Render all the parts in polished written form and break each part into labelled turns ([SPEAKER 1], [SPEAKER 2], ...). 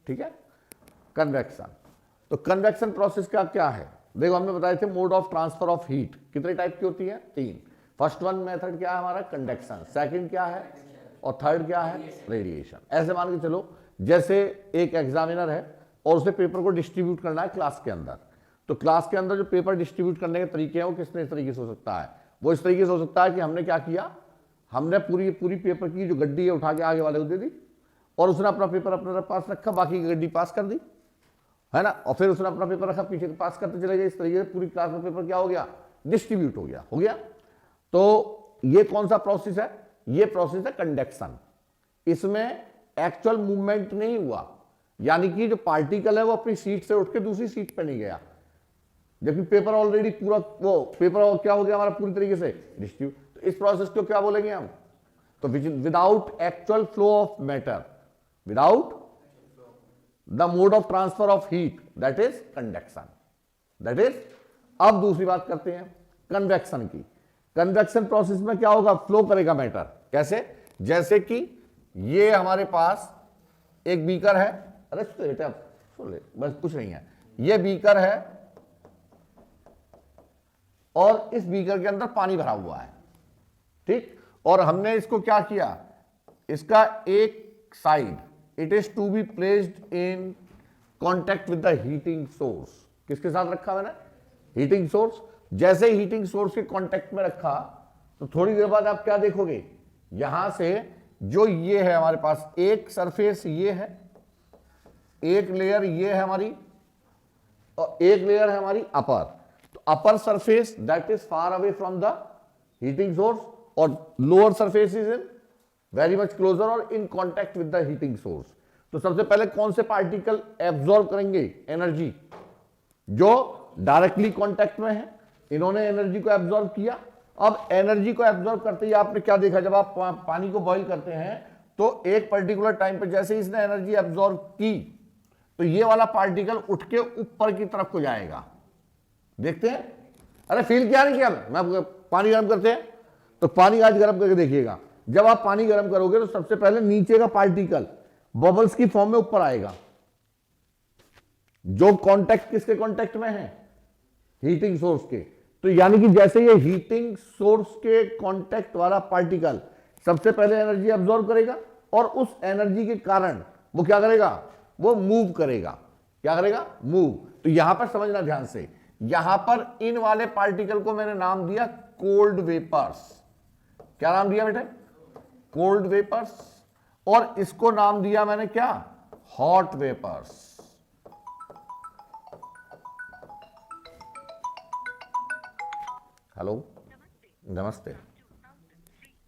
[SPEAKER 1] ठीक है। कन्वेक्शन, तो कन्वेक्शन प्रोसेस का क्या है, देखो हमने बताए थे mode of transfer of heat कितने टाइप की होती है, 3। फर्स्ट वन मेथड क्या है हमारा, कंडक्शन, सेकंड क्या है, और थर्ड क्या है, रेडिएशन। ऐसे मान के चलो जैसे एक एग्जामिनर है और उसे पेपर को डिस्ट्रीब्यूट करना है क्लास के अंदर, तो क्लास के अंदर जो पेपर डिस्ट्रीब्यूट करने के तरीके हैं वो किस तरीके से हो सकता है, वो इस तरीके से हो सकता है कि हमने क्या किया, हमने पूरी पेपर की जो गड्डी है उठा के आगे वाले को दे दी और उसने अपना पेपर अपने पास रखा, बाकी की गड्डी पास कर दी, है ना, और फिर उसने अपना पेपर रखा, पीछे पास करते चले गए। इस तरीके से पूरी क्लास में पेपर क्या हो गया, डिस्ट्रीब्यूट हो गया। तो ये कौन सा प्रोसेस है, ये प्रोसेस है कंडक्शन। इसमें एक्चुअल मूवमेंट नहीं हुआ, यानी कि जो पार्टिकल है वो अपनी सीट से उठ के दूसरी सीट पे नहीं गया, जबकि पेपर ऑलरेडी पूरा वो पेपर क्या हो गया हमारा पूरी तरीके से डिस्ट्रीब्यूट। तो इस प्रोसेस को क्या बोलेंगे हम, तो without actual flow of matter, without the mode of transfer of heat, that is conduction, that is. अब दूसरी बात करते हैं कन्वेक्शन की। कन्वेक्शन प्रोसेस में क्या होगा, फ्लो करेगा मैटर, कैसे, जैसे कि ये हमारे पास एक बीकर है, अरे बेटा सुन ले, बस कुछ नहीं है, ये बीकर है और इस बीकर के अंदर पानी भरा हुआ है, ठीक, और हमने इसको क्या किया, इसका एक side it is to be placed in contact with the heating source. किसके साथ रखा मैंने, हीटिंग सोर्स। जैसे हीटिंग सोर्स के कॉन्टैक्ट में रखा तो थोड़ी देर बाद आप क्या देखोगे, यहां से जो ये है हमारे पास एक सरफेस ये है, एक लेयर ये है हमारी, और एक लेयर है हमारी अपर। तो upper surface that is far away from the heating source और lower surface is in very much closer और in contact with the heating source. तो सबसे पहले कौन से पार्टिकल एब्जॉर्ब करेंगे एनर्जी, जो डायरेक्टली कॉन्टैक्ट में है, इन्होंने एनर्जी को एब्जॉर्ब किया। अब एनर्जी को एब्जॉर्ब करते ही आपने क्या देखा, जब आप पानी को बॉईल करते हैं तो एक पर्टिकुलर टाइम पे जैसे इसने एनर्जी एब्जॉर्ब की तो ये वाला पार्टिकल उठ के ऊपर की तरफ को जाएगा, देखते हैं, अरे फील किया नहीं किया, मैं पानी गर्म करते हैं तो पानी आज गर्म करके देखिएगा, जब आप पानी गर्म करोगे तो सबसे पहले नीचे का पार्टिकल बबल्स की फॉर्म में ऊपर आएगा, जो कांटेक्ट किसके कांटेक्ट में है, हीटिंग सोर्स के। तो यानी कि जैसे ये हीटिंग सोर्स के कांटेक्ट वाला पार्टिकल सबसे पहले एनर्जी एब्जॉर्ब करेगा और उस एनर्जी के कारण वो क्या करेगा, वो मूव करेगा, क्या करेगा, मूव। तो यहां पर समझना ध्यान से, यहां पर इन वाले पार्टिकल को मैंने नाम दिया कोल्ड वेपर्स। क्या नाम दिया बेटे, कोल्ड वेपर्स, और इसको नाम दिया मैंने क्या, हॉट वेपर्स। हेलो, नमस्ते,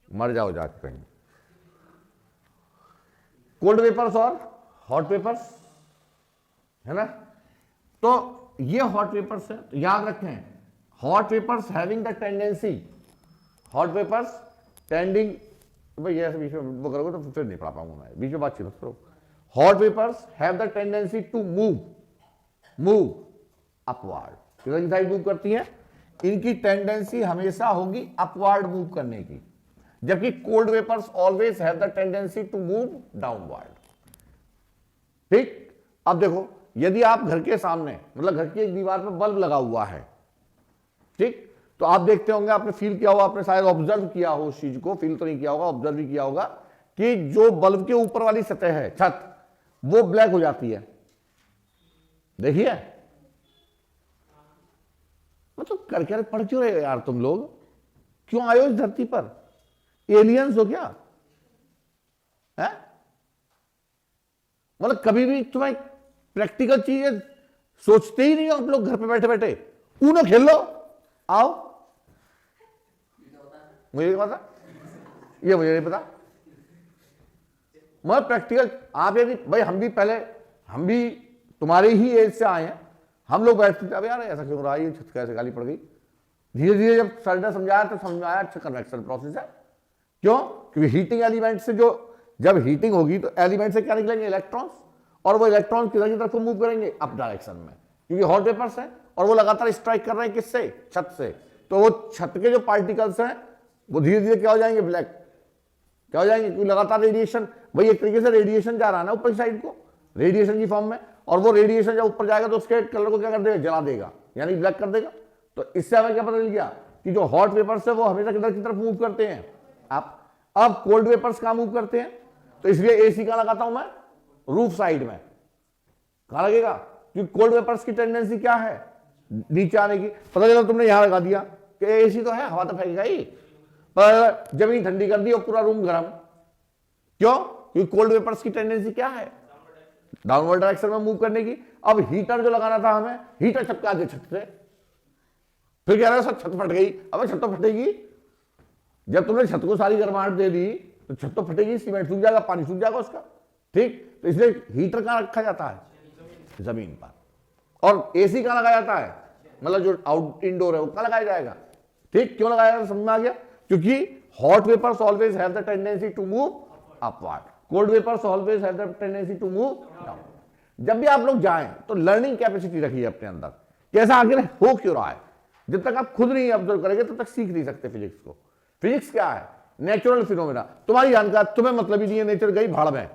[SPEAKER 1] मर जाओ जाके कहीं। कोल्ड वेपर्स और हॉट वेपर्स है ना। तो ये हॉट वेपर्स है, तो याद रखें hot vapours having the tendency, hot vapours tending, भाई ऐसे बीच में वो करोगे तो फिर नहीं पढ़ा पाऊंगा मैं, बीच में बातचीत करो। Hot vapours have the tendency to move upward, किधर साइड मूव करती है, इनकी टेंडेंसी हमेशा होगी अपवार्ड मूव करने की, जबकि cold vapours always have the tendency to move downward. ठीक, अब देखो यदि आप घर के सामने मतलब घर की एक दीवार पर बल्ब लगा हुआ है, ठीक, तो आप देखते होंगे, आपने फील किया होगा, आपने शायद ऑब्जर्व किया हो उस चीज को, फील तो नहीं किया होगा, ऑब्जर्व भी किया होगा कि जो बल्ब के ऊपर वाली सतह है, छत, वो ब्लैक हो जाती है, देखिए, मतलब कर क्या पढ़ क्यों रहे यार तुम लोग, क्यों आए हो इस धरती पर, एलियंस हो क्या है, मतलब कभी भी तुम्हें प्रैक्टिकल चीजें सोचते ही नहीं हो आप लोग, घर पे बैठे बैठे ऊनो खेल लो, आओ, मुझे नहीं पता, ये मुझे नहीं पता, मतलब प्रैक्टिकल आप यदि भाई हम भी तुम्हारे ही एज से आए हैं, हम लोग बैठते थे, अब यार ऐसा क्यों रहा है, ये छत कैसे गाली पड़ गई, धीरे धीरे जब सर ने समझाया तो समझ में आया, अच्छा कन्वेक्शन प्रोसेस है। क्यों, क्योंकि हीटिंग एलिमेंट से जो जब हीटिंग होगी तो एलिमेंट से क्या निकलेंगे, इलेक्ट्रॉन्स, और वो इलेक्ट्रॉन किधर की तरफ को मूव करेंगे, अप डायरेक्शन में, क्योंकि हॉट वेपर्स है और वो लगातार स्ट्राइक कर रहे हैं किससे, छत से, तो वो छत के जो पार्टिकल्स हैं वो धीरे धीरे क्या हो जाएंगे, ब्लैक, क्या हो जाएंगे, क्योंकि लगातार रेडिएशन, भाई एक तरीके से रेडिएशन जा रहा है ना ऊपर साइड को, रेडिएशन की फॉर्म में, और वो रेडिएशन जब ऊपर जाएगा तो उसके कलर को क्या कर देगा, जला देगा, यानी ब्लैक कर देगा। तो इससे हमें क्या पता चल गया कि जो हॉट वेपर्स है वो हमेशा किधर की तरफ मूव करते हैं, आप। अब कोल्ड वेपर्स कहां मूव करते हैं, तो इसलिए एसी कहां लगाता हूं मैं, रूफ साइड में। कहां लगेगा, क्योंकि कोल्ड वेपर्स की टेंडेंसी क्या है, नीचे आने की। पता चला तुमने यहां लगा दिया कि एसी तो है, हवा तो फेंकेगा ही, पर जमीन ठंडी कर दी और पूरा रूम गर्म। क्यों, क्योंकि कोल्ड वेपर्स की टेंडेंसी क्या है, डाउनवर्ड डायरेक्शन में मूव करने की। अब हीटर जो लगाना था हमें, हीटर चपका दे छत से, फिर कह रहा है सर छत फट गई। अब छत तो फटेगी, जब तुमने छत को सारी गर्माहट दे दी तो छत तो फटेगी, सीमेंट सूख जाएगा, पानी सूख जाएगा उसका, ठीक। तो इसलिए हीटर कहां रखा जाता है, जमीन पर। और एसी कहां लगाया जाता है, मतलब जो आउट इंडोर है वो कहां लगाया जाएगा, ठीक। क्यों लगाया जाएगा, समझ में आ गया, क्योंकि hot vapours always have the tendency to move upward, cold vapours always have the tendency to move down. जब भी आप लोग जाएं तो लर्निंग कैपेसिटी रखिए अपने अंदर, कैसा आखिर हो क्यों रहा है। जब तक आप खुद नहीं ऑब्जर्व करेंगे तब तक सीख नहीं सकते फिजिक्स को। फिजिक्स क्या है, नेचुरल फिनोमेना। तुम्हारी जानकारी तुम्हें मतलब ही नहीं है, नेचर गई भाड़ में,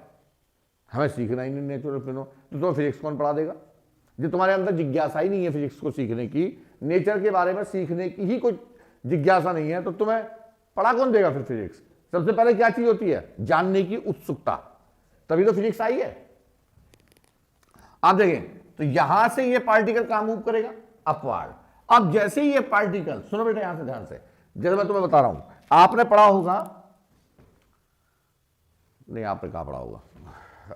[SPEAKER 1] हमें सीखना ही नहीं नेचुरल फिनोमेना, तो तुम्हें फिजिक्स कौन पढ़ा देगा। जो तुम्हारे अंदर जिज्ञासा ही नहीं है फिजिक्स को सीखने की, नेचर के बारे में सीखने की ही कोई जिज्ञासा नहीं है, तो तुम्हें पढ़ा कौन देगा फिर फिजिक्स। सबसे पहले क्या चीज होती है, जानने की उत्सुकता, तभी तो फिजिक्स आई है। आप देखें तो यहां से ये पार्टिकल कहां मूव करेगा, अपवर्ड। अब जैसे ही ये पार्टिकल, सुनो बेटा यहां से ध्यान से, जैसे मैं तुम्हें बता रहा हूं, आपने पढ़ा होगा, नहीं आपने कहा पढ़ा होगा,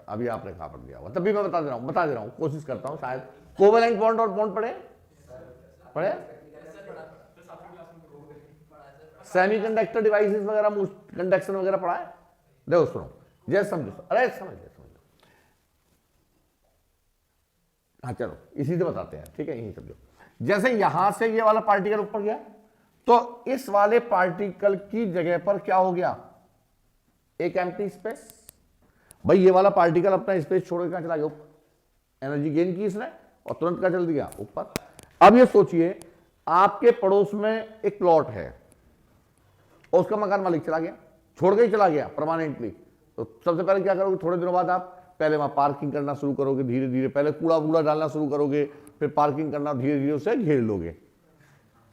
[SPEAKER 1] अभी आपने कहा पढ़ दिया होगा, तब भी मैं बता दे रहा हूं, कोशिश करता हूं शायद। कोवेलेंट बॉन्ड और बॉन्ड पढ़े, सेमीकंडक्टर डिवाइसेस वगैरह, कंडक्शन वगैरह पढ़ा है। देखो सुनो, जैसे समझो, अरे समझ लो, हाँ चलो इसी से बताते हैं, ठीक है, यही समझो। जैसे यहां से ये वाला पार्टिकल ऊपर गया, तो इस वाले पार्टिकल की जगह पर क्या हो गया, एक एम्प्टी स्पेस। भाई ये वाला पार्टिकल अपना स्पेस छोड़ के कहां चला गया, ऊपर, एनर्जी गेन की इसने और तुरंत क्या चल दिया, ऊपर। अब ये सोचिए आपके पड़ोस में एक प्लॉट है और उसका मकान मालिक चला गया, छोड़ के ही चला गया परमानेंटली। तो सबसे पहले क्या करोगे, थोड़े दिनों बाद आप पहले वहां पार्किंग करना शुरू करोगे, धीरे धीरे पहले कूड़ा वूड़ा डालना शुरू करोगे, फिर पार्किंग करना, धीरे धीरे उसे घेर लोगे।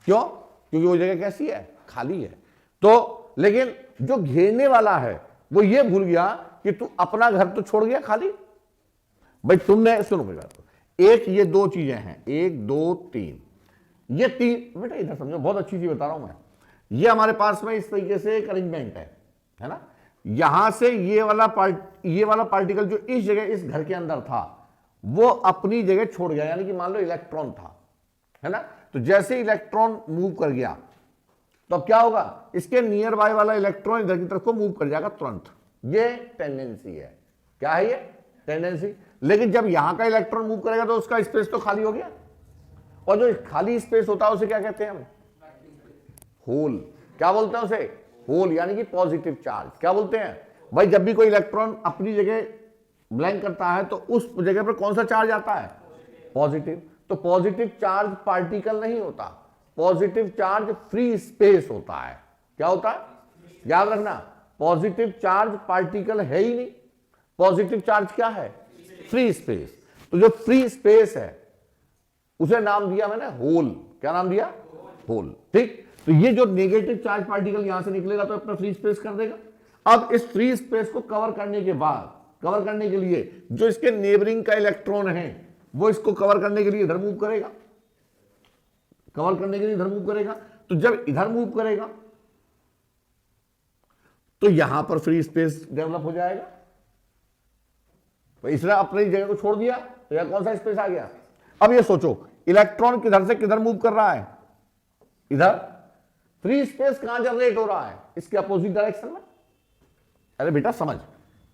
[SPEAKER 1] क्यों, क्योंकि वो जगह कैसी है, खाली है। तो लेकिन जो घेरने वाला है वो ये भूल गया कि तू अपना घर तो छोड़ गया खाली। भाई तुमने, सुनो मेरी बात, एक ये दो चीजें हैं, एक दो तीन, ये तीन, बेटा इधर समझो, बहुत अच्छी चीज बता रहा हूं मैं। ये हमारे पास में इस तरीके से एक अरेंजमेंट है ना। यहां से ये वाला पार्टिकल जो इस जगह इस घर के अंदर था वो अपनी जगह छोड़ गया, यानी कि मान लो इलेक्ट्रॉन था, है ना। तो जैसे इलेक्ट्रॉन मूव कर गया तो अब क्या होगा, इसके नियर बाय वाला इलेक्ट्रॉन इधर की तरफ को मूव कर जाएगा तुरंत। ये टेंडेंसी है, क्या है ये टेंडेंसी। लेकिन जब यहां का इलेक्ट्रॉन मूव करेगा तो उसका स्पेस तो खाली हो गया, और जो खाली स्पेस होता है उसे क्या कहते हैं हम, होल। क्या बोलते हैं उसे, होल, यानी कि पॉजिटिव चार्ज। क्या बोलते हैं भाई, जब भी कोई इलेक्ट्रॉन अपनी जगह ब्लैंक करता है तो उस जगह पर कौन सा चार्ज आता है, पॉजिटिव। तो पॉजिटिव चार्ज पार्टिकल नहीं होता, पॉजिटिव चार्ज फ्री स्पेस होता है। क्या होता है, याद रखना, पॉजिटिव चार्ज पार्टिकल है ही नहीं, पॉजिटिव चार्ज क्या है, फ्री स्पेस। तो जो फ्री स्पेस है उसे नाम दिया मैंने होल। क्या नाम दिया, होल, ठीक। तो ये जो नेगेटिव चार्ज पार्टिकल यहां से निकलेगा तो अपना फ्री स्पेस कर देगा। अब इस फ्री स्पेस को कवर करने के बाद, कवर करने के लिए जो इसके नेबरिंग का इलेक्ट्रॉन है वो इसको कवर करने के लिए इधर मूव करेगा, कवर करने के लिए इधर मूव करेगा। तो जब इधर मूव करेगा तो यहां पर फ्री स्पेस डेवलप हो जाएगा। तो इसने अपनी जगह को छोड़ दिया तो यह कौन सा स्पेस आ गया। अब ये सोचो इलेक्ट्रॉन किधर से किधर मूव कर रहा है, इधर। फ्री स्पेस कहां जनरेट हो रहा है, इसके अपोजिट डायरेक्शन में। अरे बेटा समझ,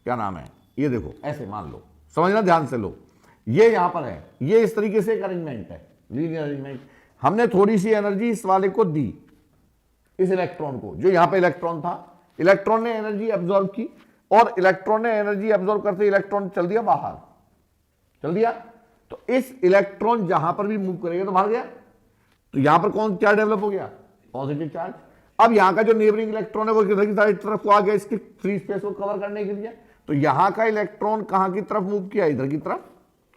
[SPEAKER 1] क्या नाम है, ये देखो ऐसे मान लो, समझना ध्यान से लो, ये यहां पर है, ये इस तरीके से एक अरेंजमेंट है, लीनियर अरेंजमेंट। हमने थोड़ी सी एनर्जी इस वाले को दी, इस इलेक्ट्रॉन को, जो यहां पे इलेक्ट्रॉन था, इलेक्ट्रॉन ने एनर्जी एब्जॉर्ब की, और इलेक्ट्रॉन ने एनर्जी एब्जॉर्ब करते इलेक्ट्रॉन चल दिया बाहर, चल दिया। तो इस इलेक्ट्रॉन जहां पर भी मूव करेगा तो बाहर गया, तो यहां पर कौन क्या डेवलप हो गया, पॉजिटिव चार्ज। अब यहां का जो नेबरिंग इलेक्ट्रॉन है वो किधर की तरफ को आ गया, इसके फ्री स्पेस को कवर करने के लिए। तो यहां का इलेक्ट्रॉन कहां की तरफ मूव किया, इधर की तरफ।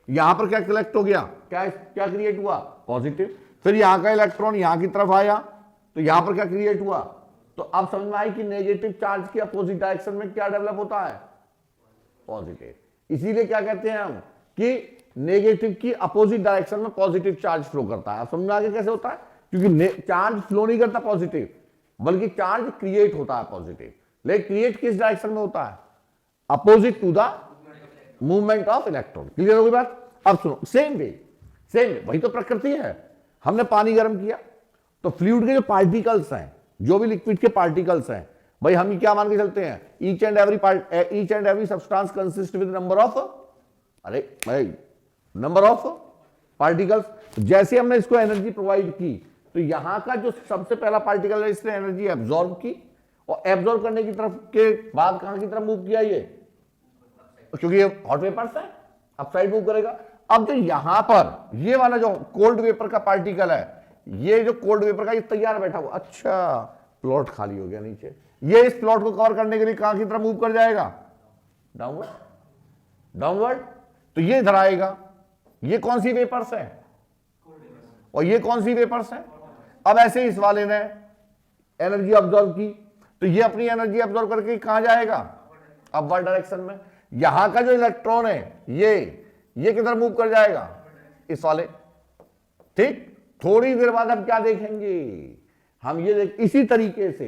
[SPEAKER 1] यहां पर क्या कलेक्ट हो गया, क्या क्या क्रिएट हुआ, पॉजिटिव। फिर यहां का इलेक्ट्रॉन यहां की तरफ आया तो यहां पर क्या क्रिएट हुआ। तो अब समझ में आई कि नेगेटिव चार्ज के अपोजिट डायरेक्शन में क्या डेवलप होता है, पॉजिटिव। इसीलिए क्या कहते हैं हम कि नेगेटिव की अपोजिट डायरेक्शन में पॉजिटिव चार्ज फ्लो करता है। समझ में आगे कैसे होता है, क्योंकि चार्ज फ्लो नहीं करता पॉजिटिव, बल्कि चार्ज क्रिएट होता है पॉजिटिव। लेकिन क्रिएट किस डायरेक्शन में होता है, opposite to the movement of electron. Clear हो गई बात। अब सुनो, सेम वे वही तो प्रकृति है। हमने पानी गर्म किया तो फ्लूइड के जो पार्टिकल्स हैं, जो भी लिक्विड के पार्टिकल्स हैं, भाई हम क्या मान के चलते हैं, each and every substance consist with number of, अरे भाई नंबर ऑफ पार्टिकल्स। जैसे हमने इसको एनर्जी प्रोवाइड की तो यहां का जो सबसे पहला पार्टिकल है इसने एनर्जी एब्जॉर्ब की, और एब्जॉर्ब करने की तरफ के बाद कहां की तरफ मूव किया, ये क्योंकि ये हॉट वेपर्स है, अपसाइड मूव करेगा। अब जो यहां पर ये वाला जो कोल्ड वेपर का पार्टिकल है, ये जो कोल्ड वेपर का ये तैयार बैठा हुआ, अच्छा प्लॉट खाली हो गया नीचे, ये इस प्लॉट को कवर करने के लिए कहां की तरफ मूव कर जाएगा, डाउनवर्ड। तो ये इधर आएगा। ये कौन सी वेपर्स है, और ये कौन सी वेपर्स है। अब ऐसे इस वाले ने एनर्जी ऑब्जॉर्व की तो ये अपनी एनर्जी ऑब्जॉर्व करके कहां जाएगा, अपवर्ड डायरेक्शन में। यहां का जो इलेक्ट्रॉन है ये किधर मूव कर जाएगा, इस वाले। ठीक, थोड़ी देर बाद हम क्या देखेंगे, हम ये देख इसी तरीके से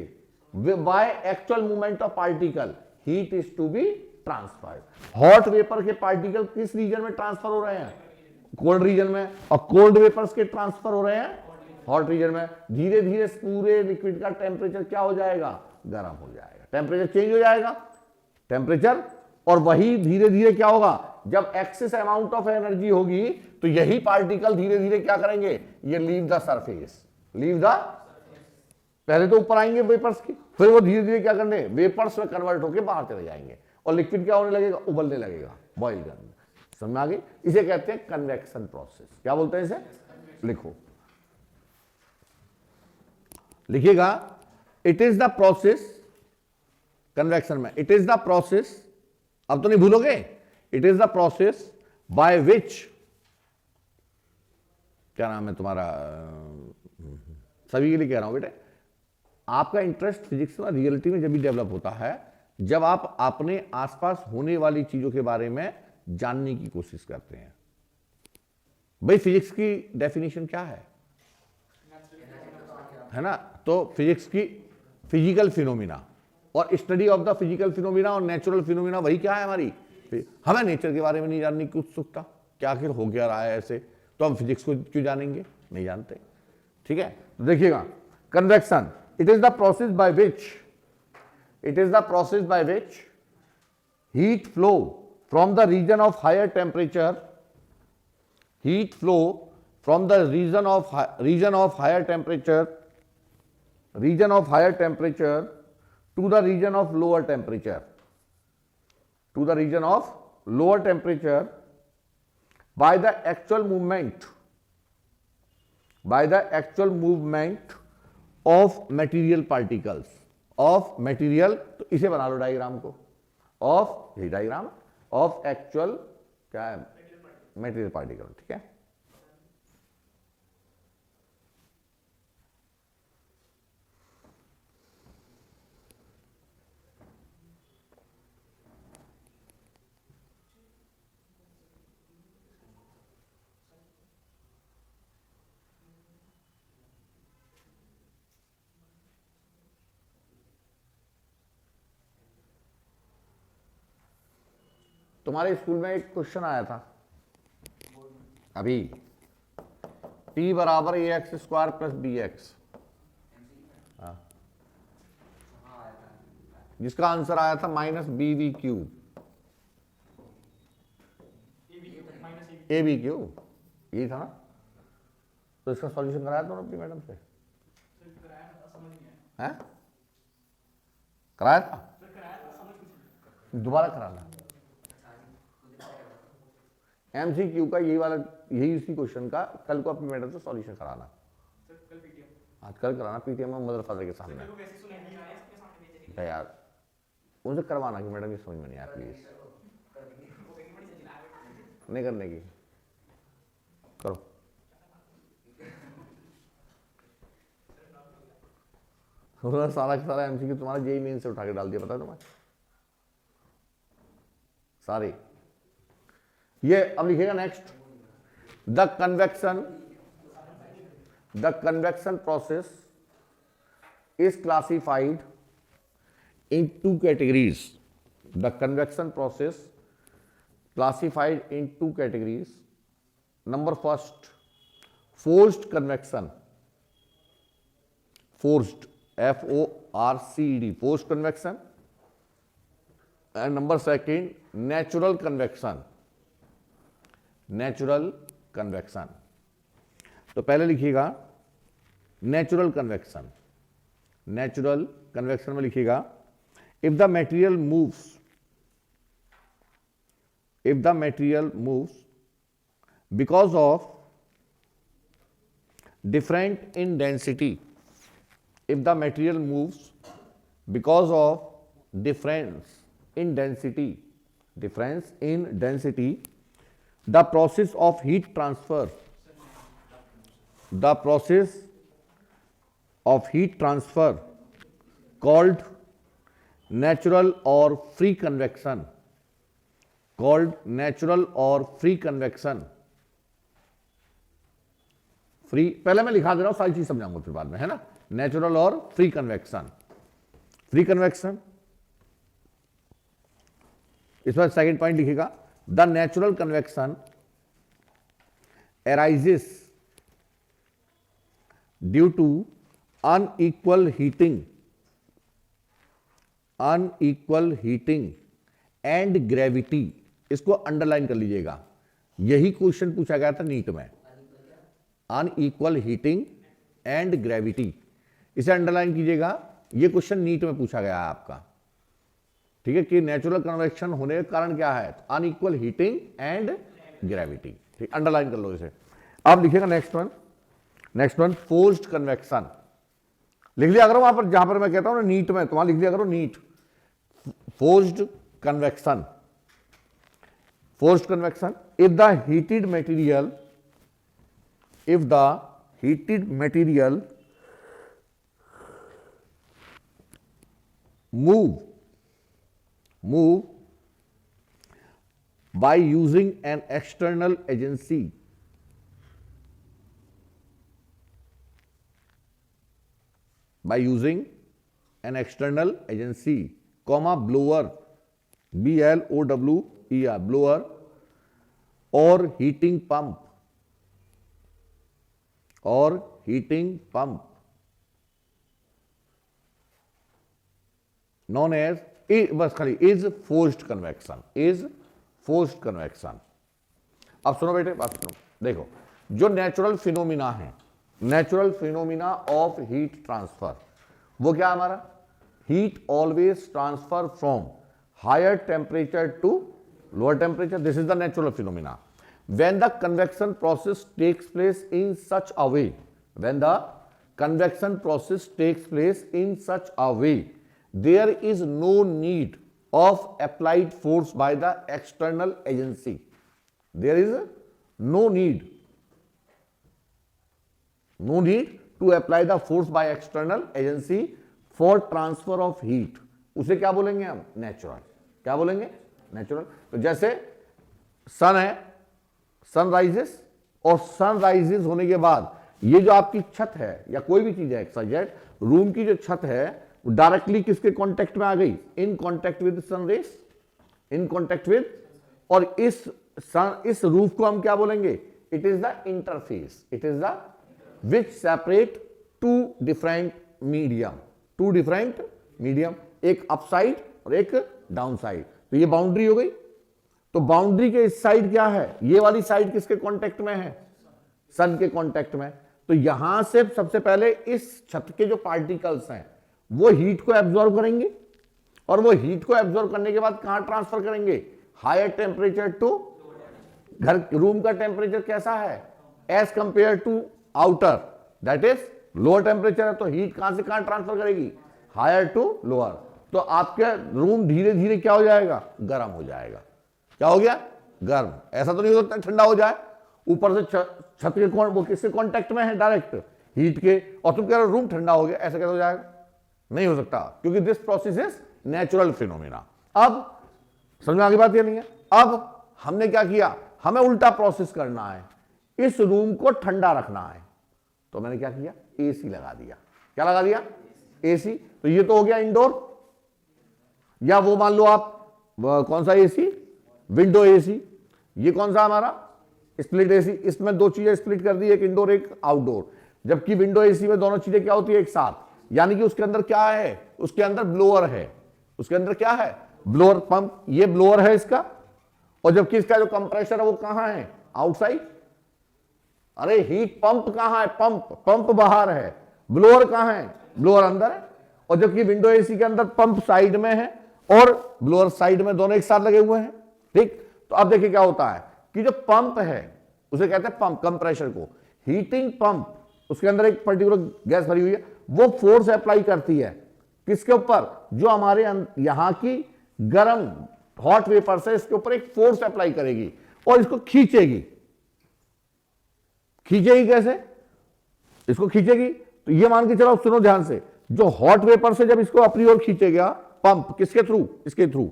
[SPEAKER 1] by actual movement of particle heat is to be transferred. Hot vapour के पार्टिकल किस रीजन में ट्रांसफर हो रहे हैं, कोल्ड रीजन में, और कोल्ड वेपर्स के ट्रांसफर हो रहे हैं हॉट रीजन में। धीरे धीरे पूरे लिक्विड का टेम्परेचर क्या हो जाएगा, गर्म हो जाएगा, टेम्परेचर चेंज हो जाएगा, टेम्परेचर। और वही धीरे धीरे क्या होगा, जब एक्सेस अमाउंट ऑफ एनर्जी होगी तो यही पार्टिकल धीरे धीरे क्या करेंगे, ये लीव द सरफेस, पहले तो ऊपर आएंगे वेपर्स की, फिर वो धीरे धीरे क्या करने, वेपर्स में कन्वर्ट होकर बाहर चले जाएंगे, और लिक्विड क्या होने लगेगा, उबलने लगेगा, बॉइल करने। समझ में आ गई। इसे कहते हैं कन्वेक्शन प्रोसेस। क्या बोलते हैं इसे, लिखो, लिखिएगा, it is the process, convection में इट इज द प्रोसेस, अब तो नहीं भूलोगे, it is the process by which, क्या नाम है तुम्हारा, सभी के लिए कह रहा हूं बेटे, आपका इंटरेस्ट फिजिक्स में रियलिटी में जब भी डेवलप होता है जब आप अपने आसपास होने वाली चीजों के बारे में जानने की कोशिश करते हैं। भाई फिजिक्स की डेफिनेशन क्या है ना, तो फिजिक्स की फिजिकल फिनोमिना, और study of the physical phenomena और नेचुरल फिनोमिना, वही क्या है हमारी, हमें नेचर के बारे में नहीं जानने की उत्सुकता, क्या आखिर हो क्या रहा है ऐसे, तो हम फिजिक्स को क्यों जानेंगे, नहीं जानते। ठीक है, तो देखिएगा, convection, it is the process by which heat flow from the region of higher temperature, heat flow from the region of higher temperature to the region of lower temperature, by the actual movement of material particles, तो इसे बना लो diagram को, यही diagram of actual क्या है, material particle. ठीक है, तुम्हारे स्कूल में एक क्वेश्चन आया था अभी, T बराबर ax स्क्वायर प्लस bx, जिसका आंसर आया था minus bv cube, ab cube, यही था ना। तो इसका सॉल्यूशन कराया तुमने अपनी मैडम से, हैं कराया था, दोबारा कराना। MCQ का यही इसी क्वेश्चन का कल को अपनी मैडम से सॉल्यूशन कराना, आज कल कराना, पीटीएम में मदर फादर के सामने यार, उनसे करवाना कि मैडम ये समझ में नहीं आया प्लीज, नहीं करने की, करो। सारा का सारा एमसीक्यू तुम्हारा जेई मेन से उठा के डाल दिया, पता है तुम्हें सारे। ये अब लिखिएगा next, the convection process is classified in two categories. The convection process classified in two categories. Number first, forced convection, forced, F-O-R-C-E-D, forced convection, and number second, natural convection, natural convection. तो पहले लिखिएगा natural convection, natural convection में लिखिएगा if the material moves because of different in density, if the material moves because of difference in density, the process of heat transfer, the process of heat transfer called natural or free convection, free, पहले मैं लिखा दे रहा हूं, सारी चीज समझाऊंगा फिर बाद में, है ना। नेचुरल और फ्री कन्वेक्शन, इस पर सेकेंड पॉइंट लिखिएगा, the natural convection arises due to unequal heating and gravity। इसको अंडरलाइन कर लीजिएगा, यही क्वेश्चन पूछा गया था नीट में, अनइक्वल हीटिंग एंड ग्रेविटी, इसे अंडरलाइन कीजिएगा, ये क्वेश्चन नीट में पूछा गया है आपका, ठीक है, कि नेचुरल कन्वेक्शन होने का कारण क्या है, अनइक्वल हीटिंग एंड ग्रेविटी, ठीक, अंडरलाइन कर लो इसे। अब लिखिएगा नेक्स्ट वन फोर्स्ड कन्वेक्शन, लिख लिया करो वहां पर, जहां पर मैं कहता हूं ना नीट में, तो वहां लिख लिया करो neat, forced convection, if the heated material move by using an external agency, comma blower, B-L-O-W-E-R, blower, or heating pump, known as, बस खाली is forced convection। अब सुनो बेटे, बात सुनो, देखो जो natural phenomena of heat transfer, वो क्या हमारा, heat always transfer from higher temperature to lower temperature, this is the natural phenomena. When the convection process takes place in such a way, there is no need of applied force by the external agency, there is no need to apply the force by external agency for transfer of heat, उसे क्या बोलेंगे हम, natural, क्या बोलेंगे, natural. तो जैसे सन है, sunrises, और सनराइजेस होने के बाद ये जो आपकी छत है या कोई भी चीज है, एक्सजेट रूम की जो छत है, डायरेक्टली किसके कांटेक्ट में आ गई, in contact with sun rays, और इस रूफ को हम क्या बोलेंगे, it is the interface, which separate two different medium, एक अपसाइड और एक डाउन साइड, तो ये बाउंड्री हो गई। तो बाउंड्री के इस साइड क्या है, ये वाली साइड किसके कांटेक्ट में है, सन के कांटेक्ट में। तो यहां से सबसे पहले इस छत के जो पार्टिकल्स हैं वो हीट को एब्जॉर्ब करेंगे, और वो हीट को एब्जॉर्ब करने के बाद कहां ट्रांसफर करेंगे, हायर टेम्परेचर टू, घर रूम का टेम्परेचर कैसा है, as compare to outer, that is lower temperature है, तो हीट कहां से कहां ट्रांसफर करेगी, हायर टू लोअर। तो आपका रूम धीरे धीरे क्या हो जाएगा, गर्म हो जाएगा। क्या हो गया, गर्म। ऐसा तो नहीं हो सकता ठंडा हो जाए, ऊपर से छत के वो किसके कांटेक्ट में है, डायरेक्ट हीट के, और तुम कह रहे हो रूम ठंडा हो गया, ऐसा कैसे हो जाएगा, नहीं हो सकता, क्योंकि this process is natural phenomena. अब समझ में आगे बात ये नहीं है। अब हमने क्या किया, हमें उल्टा प्रोसेस करना है, इस रूम को ठंडा रखना है, तो मैंने क्या किया, एसी लगा दिया। क्या लगा दिया, एसी। तो ये तो हो गया इंडोर, या वो मान लो आप कौन सा एसी, विंडो एसी। ये कौन सा हमारा, स्प्लिट एसी। इसमें दो चीजें स्प्लिट कर दी, एक इंडोर एक आउटडोर, जबकि विंडो एसी में दोनों चीजें क्या होती है, एक साथ। यानी कि उसके अंदर क्या है, उसके अंदर ब्लोअर है, उसके अंदर क्या है, ब्लोअर पंप। ये ब्लोअर है इसका, और जबकि इसका जो कंप्रेसर है वो कहां है, आउटसाइड। अरे हीट पंप कहां है, पंप बाहर है, ब्लोअर कहां है, ब्लोअर अंदर है। और जबकि विंडो एसी के अंदर पंप साइड में है और ब्लोअर साइड में, दोनों एक साथ लगे हुए हैं। ठीक, तो अब देखिए क्या होता है कि जो पंप है उसे कहते हैं पंप, कंप्रेसर को। हीटिंग पंप, उसके अंदर एक पर्टिकुलर गैस भरी हुई है, वो फोर्स अप्लाई करती है किसके ऊपर, जो हमारे यहां की गर्म हॉट वेपर से इसके ऊपर एक फोर्स अप्लाई करेगी और इसको खींचेगी। खींचेगी कैसे, इसको खींचेगी, तो ये मान के चलो, सुनो ध्यान से, जो हॉट वेपर से जब इसको अपनी ओर खींचेगा पंप, किसके थ्रू, इसके थ्रू,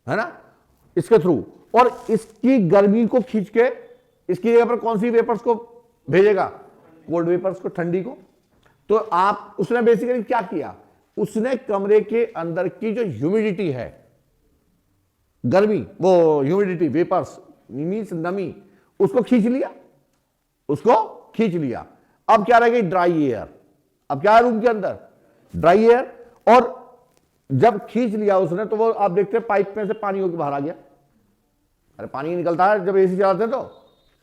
[SPEAKER 1] है ना, इसके थ्रू, और इसकी गर्मी को खींच के इसकी जगह पर कौन सी वेपर्स को भेजेगा, कोल्ड वेपर्स को, ठंडी को। तो आप, उसने बेसिकली क्या किया, उसने कमरे के अंदर की जो ह्यूमिडिटी है, गर्मी, वो ह्यूमिडिटी, वेपर्स मींस नमी, उसको खींच लिया, उसको खींच लिया। अब क्या रह गई, ड्राई एयर। अब क्या है रूम के अंदर, ड्राई एयर। और जब खींच लिया उसने, तो वो आप देखते हैं पाइप में से पानी होकर बाहर आ गया। अरे पानी निकलता है जब एसी चलाते हैं तो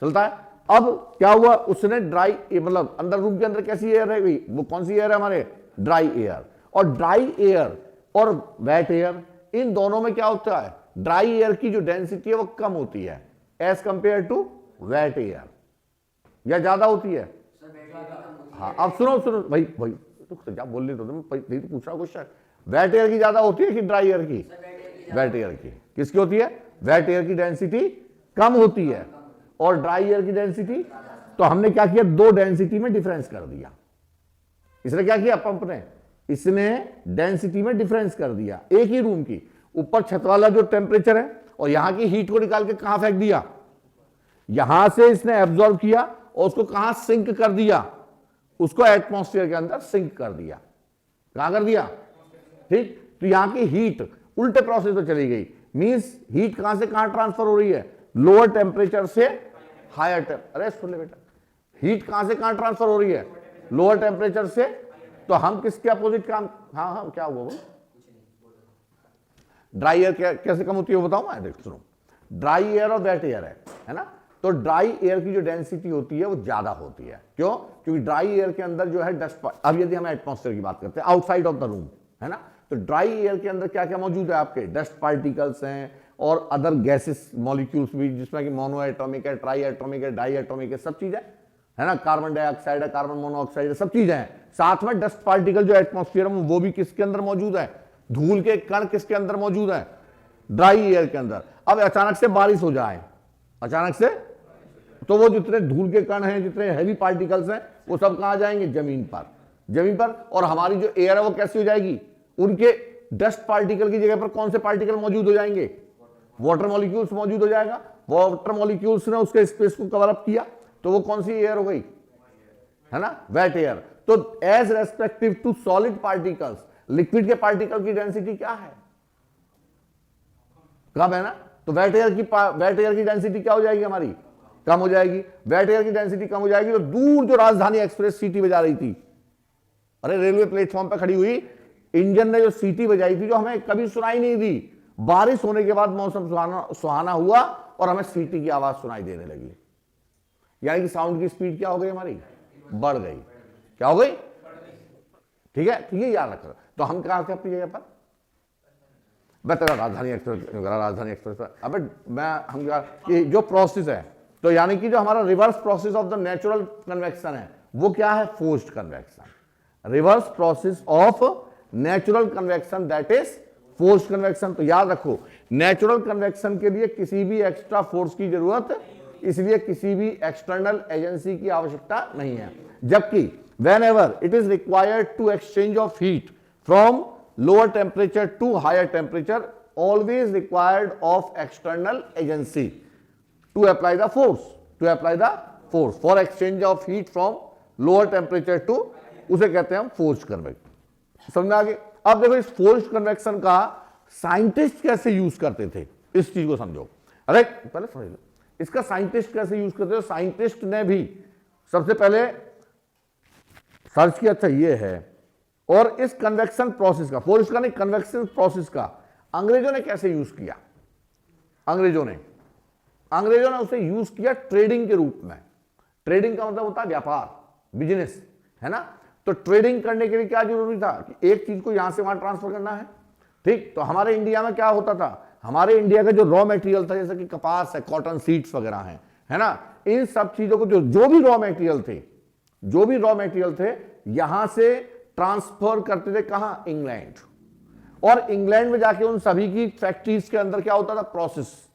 [SPEAKER 1] चलता है। अब क्या हुआ, उसने ड्राई, मतलब अंदर रूम के अंदर कैसी एयर रह गई, वो कौन सी एयर है हमारे, ड्राई एयर। और ड्राई एयर और वेट एयर, इन दोनों में क्या होता है, ड्राई एयर की जो डेंसिटी है वो कम होती है as compare to wet air, या ज्यादा होती है। हाँ, अब सुनो भाई तो क्या बोल रही, तो मैं पूछ रहा क्वेश्चन, वेट एयर की ज्यादा होती है कि ड्राई एयर की, वेट एयर की। किसकी होती है, वेट एयर की डेंसिटी कम होती है और ड्राई एयर की डेंसिटी। तो हमने क्या किया, दो डेंसिटी में डिफरेंस कर दिया। इसने क्या किया, पंप ने, इसने डेंसिटी में डिफरेंस कर दिया एक ही रूम की। ऊपर छत वाला जो टेम्परेचर है और यहां की हीट को निकाल के कहां फेंक दिया, यहां से इसने एब्जॉर्ब किया और उसको कहां सिंक कर दिया, उसको एटमॉस्फेयर के अंदर सिंक कर दिया। कहां कर दिया, ठीक। तो यहां की हीट उल्टे प्रोसेस में चली गई, मींस हीट कहां से कहां ट्रांसफर हो रही है, लोअर टेम्परेचर से हायर टेम्परेचर। अरे सुन ले बेटा, हीट कहां से कहां ट्रांसफर हो रही है, लोअर टेम्परेचर से। तो हम किसके अपोजिट काम, हाँ क्या हुआ वो, ड्राई एयर कैसे कम होती है वो बताऊं मैं, देख सुनो। ड्राई एयर और वेट एयर है ना, तो ड्राई एयर की जो डेंसिटी होती है वो ज्यादा होती है। क्यों, क्योंकि ड्राई एयर के अंदर जो है डस्ट, अब यदि हम एटमॉस्फेयर की बात करते हैं आउटसाइड ऑफ द रूम, है ना, तो ड्राई एयर के अंदर क्या क्या मौजूद है, आपके डस्ट पार्टिकल्स हैं और अदर गैसेस मॉलिक्यूल्स भी, जिसमें कि मोनो एटॉमिक है, ट्राई एटॉमिक है, डाई एटॉमिक है, सब चीजें है ना, कार्बन डाइऑक्साइड है, कार्बन मोनोऑक्साइड है, सब चीजें हैं। साथ में डस्ट पार्टिकल जो एटमॉस्फेयर में वो भी किसके अंदर मौजूद है, धूल के कण किसके अंदर मौजूद है, ड्राई एयर के अंदर। अब अचानक से बारिश हो जाए, अचानक से, तो वो जितने धूल के कण हैं, जितने हैवी पार्टिकल्स हैं, वो सब कहां जाएंगे, जमीन पर। और हमारी जो एयर है वो कैसी हो जाएगी, उनके डस्ट पार्टिकल की जगह पर कौन से पार्टिकल मौजूद हो जाएंगे, वाटर मॉलिक्यूल्स मौजूद हो जाएगा। वाटर मॉलिक्यूल्स ने उसके स्पेस को कवर अप किया, तो वो कौन सी एयर हो गई, है ना, वेट एयर। तो as respective to solid particles, liquid के पार्टिकल की डेंसिटी क्या है, कम है ना, तो वेट एयर की डेंसिटी क्या हो जाएगी हमारी, कम हो जाएगी। वेट एयर की डेंसिटी कम हो जाएगी तो दूर जो राजधानी एक्सप्रेस सीटी बजा रही थी, अरे रेलवे प्लेटफॉर्म पर खड़ी हुई, इंजन ने जो सीटी बजाई थी, जो हमें कभी सुनाई नहीं दी, बारिश होने के बाद मौसम सुहाना हुआ और हमें सीटी की आवाज सुनाई देने लगी। यानी कि साउंड की स्पीड क्या हो गई हमारी, बढ़ गई। क्या हो गई, ठीक है, याद रखो। तो हम कहां थे अपनी जगह पर, बेहतर राजधानी एक्सप्रेस पर। अब हम कि जो प्रोसेस है, तो यानी कि जो हमारा reverse process of the natural convection है वो क्या है, forced convection. Reverse process of natural convection that is force convection. तो याद रखो, नेचुरल कन्वेक्शन के लिए किसी भी एक्स्ट्रा फोर्स की जरूरत, इसलिए किसी भी एक्सटर्नल एजेंसी की आवश्यकता नहीं है। जबकि whenever it is required to exchange of heat from lower temperature to higher temperature, always required of external agency to apply the force, for exchange of heat from lower temperature to, उसे कहते हैं हम forced convection. समझ आ गए? अब देखो इस forced convection का साइंटिस्ट कैसे यूज करते थे, इस चीज को समझो। अरे पहले समझ लो इसका साइंटिस्ट कैसे यूज करते थे। साइंटिस्ट ने भी सबसे पहले सर्च किया, अच्छा ये है, और इस कन्वेक्शन प्रोसेस का, फोर्स का नहीं, कन्वेक्शन प्रोसेस का अंग्रेजों ने कैसे यूज किया। अंग्रेजों ने उसे यूज किया ट्रेडिंग के रूप में। ट्रेडिंग का मतलब होता है व्यापार, बिजनेस, है ना। तो ट्रेडिंग करने के लिए क्या जरूरी था कि एक चीज को यहां से वहां ट्रांसफर करना है, ठीक। तो हमारे इंडिया में क्या होता था, हमारे इंडिया का जो रॉ मटेरियल था, जैसे कि कपास है, कॉटन सीड्स वगैरह हैं, है ना, इन सब चीजों को जो भी रॉ मटेरियल थे यहां से ट्रांसफर करते थे, कहां, इंग्लैंड। और इंग्लैंड में जाके उन सभी की फैक्ट्रीज के अंदर क्या होता था, प्रोसेस,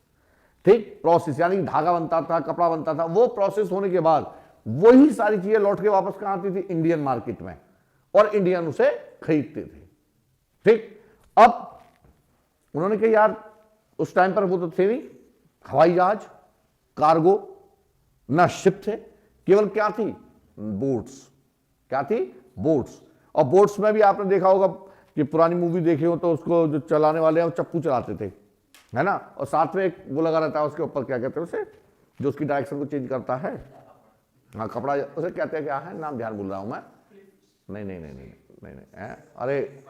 [SPEAKER 1] ठीक, प्रोसेस यानी धागा बनता था, कपड़ा बनता था। वो प्रोसेस होने के बाद वही सारी चीजें लौट के वापस कहां आती थी, इंडियन मार्केट में, और इंडियन उसे खरीदते थे, ठीक। अब उन्होंने कहा यार उस टाइम पर वो तो थे नहीं हवाई जहाज, कार्गो, ना शिप थे, केवल क्या थी, बोट्स। क्या थी, बोट्स। और बोट्स में भी आपने देखा होगा कि पुरानी मूवी देखे हो तो उसको जो चलाने वाले हैं वो चप्पू चलाते थे, है ना, और साथ में एक वो लगा रहता है उसके ऊपर, क्या कहते हैं उसे, जो उसकी डायरेक्शन को चेंज करता है, हाँ कपड़ा, उसे कहते हैं, क्या है नाम, ध्यान भूल रहा हूं मैं, नहीं, अरे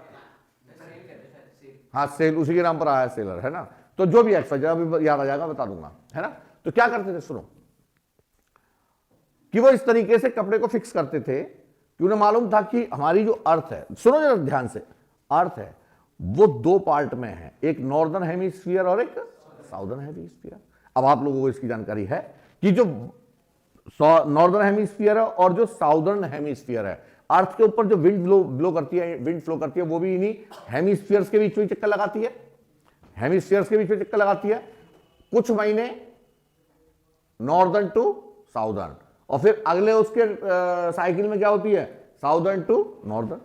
[SPEAKER 1] हाँ सेल, उसी के नाम पर आया सेलर, है ना। तो जो भी एक्सपर्ट अभी याद आ जाएगा बता दूंगा, है ना। तो क्या करते थे, सुनो, कि वो इस तरीके से कपड़े को फिक्स करते थे कि उन्हें मालूम था कि हमारी जो अर्थ है, सुनो जरा ध्यान से, अर्थ है वो दो पार्ट में है, एक नॉर्दर्न हेमिस्फीयर और एक साउदर्न हेमिस्फीयर। अब आप लोगों को इसकी जानकारी है कि जो नॉर्दर्न हेमिस्फीयर है और जो साउदर्न हेमिस्फीयर है, अर्थ के ऊपर जो विंड फ्लो करती है वो भी इन्हीं हेमिस्फीयर्स के बीच में चक्कर लगाती है, कुछ महीने नॉर्दर्न टू साउदर्न, और फिर अगले उसके साइकिल में क्या होती है, साउदर्न टू नॉर्दर्न।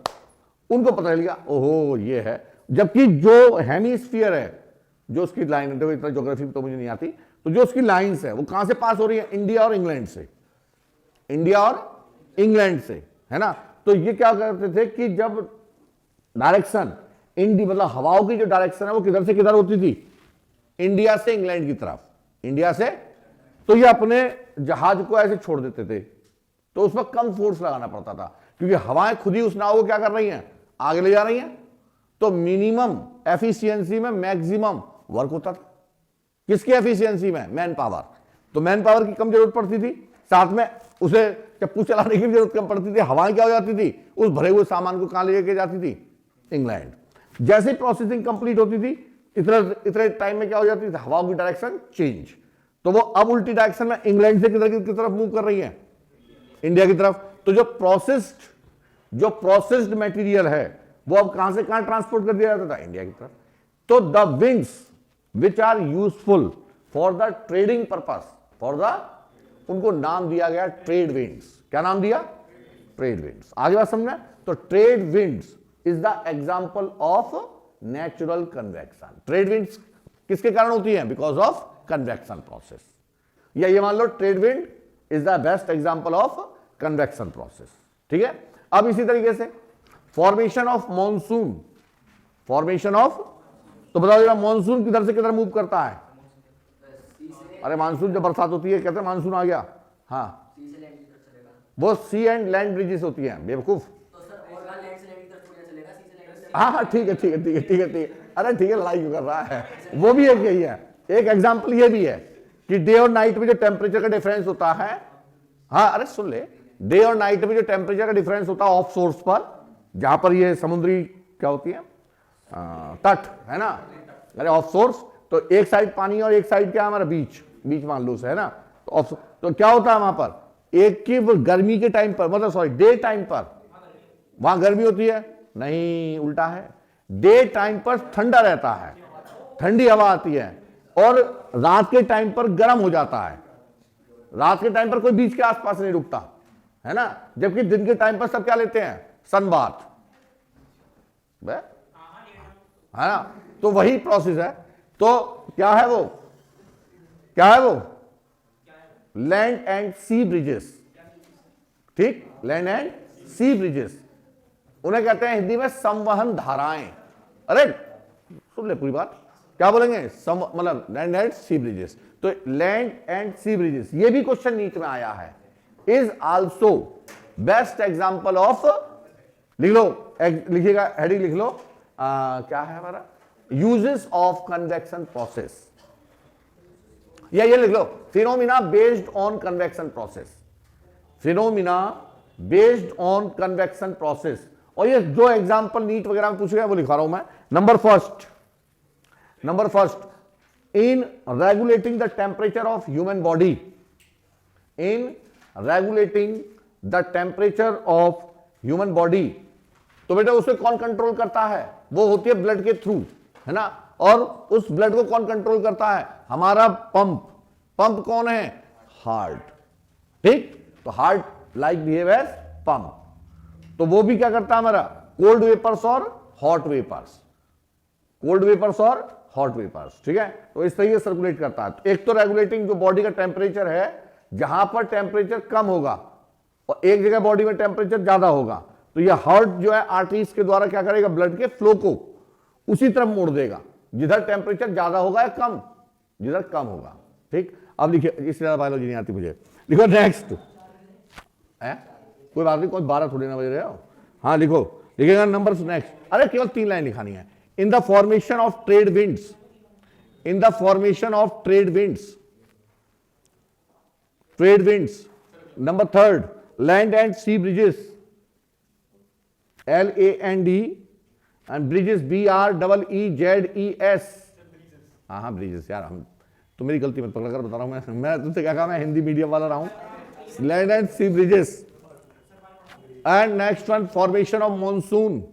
[SPEAKER 1] उनको पता चल गया ओहो ये है। जबकि जो हेमिस्फीयर है, जो उसकी लाइन, देखो इतना ज्योग्राफी तो मुझे नहीं आती, तो जो उसकी लाइंस है वो कहां से पास हो रही है, इंडिया और इंग्लैंड से, है ना। तो ये क्या करते थे कि जब डायरेक्शन इंडिया, मतलब हवाओं की जो डायरेक्शन है वो किधर से किधर होती थी, इंडिया से इंग्लैंड की तरफ, इंडिया से, तो ये अपने जहाज को ऐसे छोड़ देते थे, तो उसमें कम फोर्स लगाना पड़ता था, क्योंकि हवाएं खुद ही उस नाव को क्या कर रही हैं, आगे ले जा रही हैं। तो मिनिमम एफिशिएंसी में मैक्सिमम वर्क होता था। किसकी एफिशिएंसी में, मैन पावर। तो मैन पावर की कम जरूरत पड़ती थी, साथ में उसे चप्पू चलाने की जरूरत कम पड़ती थी। हवाएं क्या हो जाती थी, उस भरे हुए सामान को कहां लेके जाती थी, इंग्लैंड। जैसे प्रोसेसिंग कंप्लीट होती थी, इतने टाइम में क्या हो जाती थी, हवाओं की डायरेक्शन चेंज, तो वो अब उल्टी डायरेक्शन में इंग्लैंड से किधर की तरफ मूव कर रही है, इंडिया की तरफ। तो जो प्रोसेस्ड मटेरियल है वो अब कहां से कहां ट्रांसपोर्ट कर दिया जाता था, इंडिया की तरफ। तो the winds which are useful for the trading purpose, उनको नाम दिया गया ट्रेड विंड्स। क्या नाम दिया, ट्रेड विंड्स। आगे बात समझना। तो trade winds is the example of natural convection. Trade winds किसके कारण होती है, बिकॉज ऑफ कन्वेक्शन प्रोसेस। या ये मान लो trade wind is the best example of convection process, ठीक है। अब इसी तरीके से फॉर्मेशन ऑफ मॉनसून, तो बताओ जरा मॉनसून किधर से किधर मूव करता है। अरे मानसून जब बरसात होती है कहते हैं मानसून आ गया, हाँ, वो सी एंड लैंड ब्रिजेस होती हैं, बेवकूफ। हाँ ठीक है, अरे ठीक है, लड़ाई क्यों कर रहा है, वो भी एक यही है। एक एग्जाम्पल ये भी है कि डे और नाइट में जो टेम्परेचर का डिफरेंस होता है, हाँ अरे सुन ले, डे और नाइट में जो टेम्परेचर का डिफरेंस होता है ऑफ सोर्स पर, जहां पर ये समुद्री क्या होती है, तट, है ना, अरे ऑफ सोर्स, तो एक साइड पानी और एक साइड क्या हमारा बीच मान लो, है ना। तो क्या होता है वहां पर, एक की गर्मी के टाइम पर, मतलब सॉरी डे टाइम पर वहां गर्मी होती है, नहीं, उल्टा है। डे टाइम पर ठंडा रहता है, ठंडी हवा आती है, और रात के टाइम पर गर्म हो जाता है। रात के टाइम पर कोई बीच के आसपास नहीं रुकता है ना, जबकि दिन के टाइम पर सब क्या लेते हैं, सनबाथ, है ना। तो वही प्रोसेस है। तो क्या है वो, क्या है वो, लैंड एंड सी ब्रिजेस। ठीक, लैंड एंड सी ब्रिजेस, उन्हें कहते हैं हिंदी में संवहन धाराएं। अरे सुन ले पूरी बात, क्या बोलेंगे, मतलब लैंड एंड सी ब्रिजेस। तो लैंड एंड सी ब्रिजेस, ये भी क्वेश्चन नीट में आया है, is also best example of, लिख लो, लिखिएगा, हेडिंग लिख लो, क्या है हमारा, यूजेस ऑफ कन्वेक्शन प्रोसेस, या ये लिख लो, phenomena based on convection process, phenomena based on convection process. और ये जो एग्जांपल नीट वगैरह में पूछेगा वो लिखा रहा हूं मैं। Number first, in regulating the temperature of human body, in regulating the temperature of human body, तो बेटा उसे कौन कंट्रोल करता है, वो होती है ब्लड के थ्रू, है ना। और उस ब्लड को कौन कंट्रोल करता है, हमारा पंप कौन है, हार्ट। ठीक, तो heart like behave as pump, तो वो भी क्या करता है हमारा, कोल्ड वेपर्स और हॉट वेपर्स, कोल्ड वेपर्स और हॉट वेपर्स। ठीक है, तो इस तरीके से सर्कुलेट करता है। तो एक तो रेगुलेटिंग जो बॉडी का टेम्परेचर है, जहां पर टेम्परेचर कम होगा और एक जगह बॉडी में टेम्परेचर ज्यादा होगा, तो यह हार्ट जो है आर्टरीज के द्वारा क्या करेगा, ब्लड के फ्लो को उसी तरफ मोड़ देगा जिधर टेम्परेचर ज्यादा होगा या कम, जिधर कम होगा। ठीक, अब लिखिए, इससे ज्यादा बायोलॉजी नहीं आती मुझे, लिखो नेक्स्ट है, कोई बात नहीं, कोई 12 थोड़ी ना बज रहे हो। हाँ लिखो, लिखेगा नंबर नेक्स्ट, अरे केवल 3 लाइन लिखानी है। In the formation of trade winds, in the formation of trade winds, trade winds. Number 3, land and sea breezes, LAND, and breezes BREEZES। हाँ ब्रिजेस, यार हम तो मेरी गलती मत पकड़ कर बता रहा हूं मैं तुमसे क्या कहा, मैं हिंदी मीडियम वाला रहा हूं। Land and sea breezes, and next one, formation of monsoon,